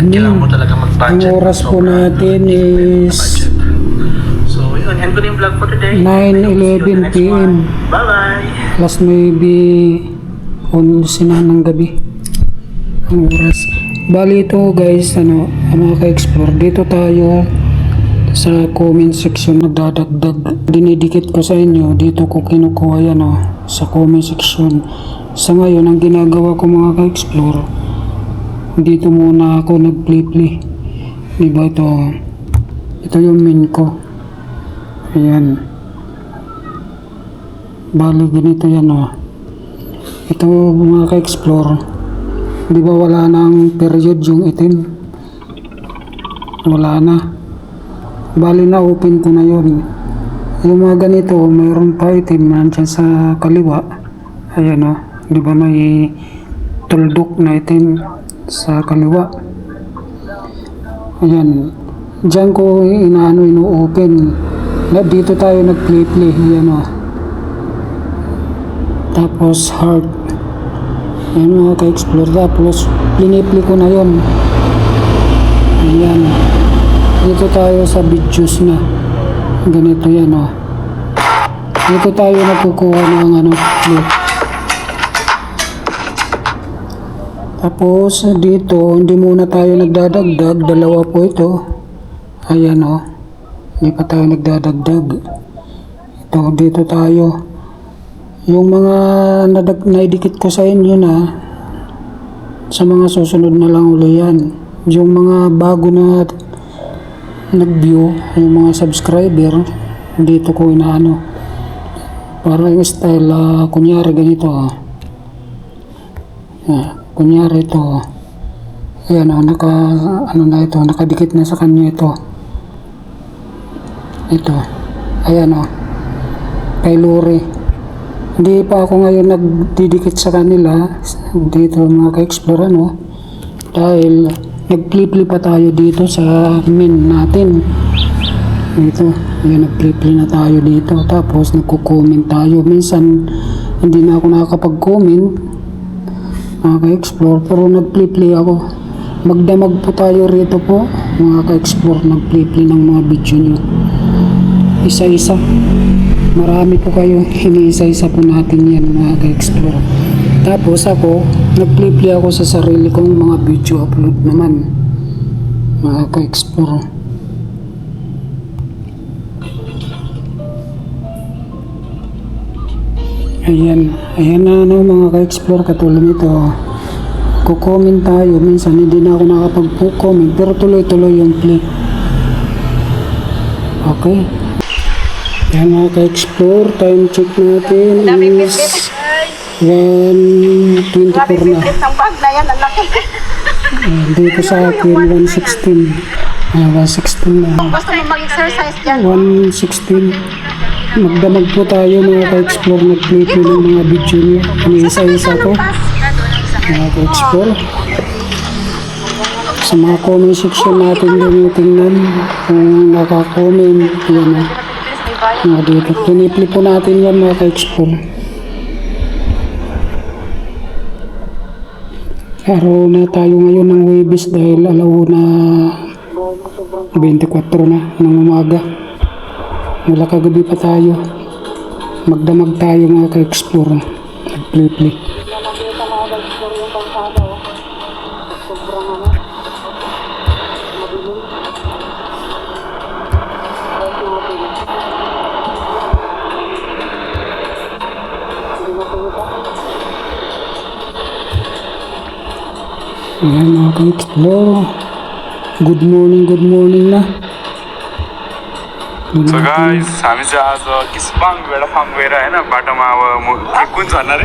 Kailangan mo talaga mag-budget. Ang oras po natin is So, yun. End ko na yung vlog for today. 9:11 PM. Bye-bye! Plus maybe 11 na ng gabi ang oras. Bali ito guys, mga ka-explore, dito tayo sa comment section nagdadagdag. Dinidikit ko sa inyo, dito ko kinukuha yan sa comment section. Sa ngayon, ang ginagawa ko mga ka-explore, dito muna ako nag-play. Diba ito yung min ko. Ayan. Bali ganito yan Ito mga ka-explore, diba wala nang period yung itim? Wala na. Bali na open ko na yun. Yung mga ganito, mayroon pa itim nandiyan sa kaliwa. Ayan di ba may tuldok na itim sa kaliwa. Ayan. Diyan ko ino-open. Dito tayo nag-play. Ayan Tapos heart. Ayan mga ka-explore. Tapos play ko na yun. Ayan. Dito tayo sa videos na. Ganito yan Dito tayo nakukuha ng play. Tapos dito, hindi muna tayo nagdadagdag. Dalawa po ito. Ayan hindi pa tayo nagdadagdag. Ito, dito tayo. Yung mga naidikit ko sa inyo na, sa mga susunod na lang uli yan. Yung mga bago na nag-view, yung mga subscriber, dito ko inaano. Para yung style, kunyari ganito kunyari ito ayan nakadikit na sa kanya ito ayan kay Lori. Hindi pa ako ngayon nagdidikit sa kanila dito mga ka-explore dahil nag-play pa tayo dito sa min natin dito. Ayan, nag-play na tayo dito, tapos nagko-comment tayo. Minsan hindi na ako nakakapag-comment mga ka-explore, pero nag-play ako. Magdamag po tayo rito po mga ka-explore, nag-play ng mga video nyo isa-isa. Marami po kayo, iniisa-isa po natin yan mga ka-explore. Tapos ako, nag-play ako sa sarili kong mga video upload naman mga ka-explore. Ayan na mga ka-explore, katulad nito. Kukomment tayo, minsan hindi na ako nakapag-comment, pero tuloy-tuloy yung play. Okay. Ayan mga ka-explore, time check natin is 1:24 na. Dito sa akin 1:16. 1:16 na. Gusto mo mag-exercise dyan? 1:16. Magdamag po tayo mga ka-explore, nag-play ng mga video niyo. Iniisa-isa ko mga ka-explore. Sa mga comment section natin yung tingnan kung naka-comment. Yan mga dito. Pinipli po natin yan mga ka-explore. Araw na tayo ngayon ng Huwebes dahil 24 na ng umaga. Mula kagabi pa tayo. Magdamag tayo mga ka-explore. Nag-play. Ayan mga ka-explore. Good morning na. So guys, हामी चाहिँ आज किसबाङ गएर फार्म गएर होइन बाटोमा अब म कुन झर्ना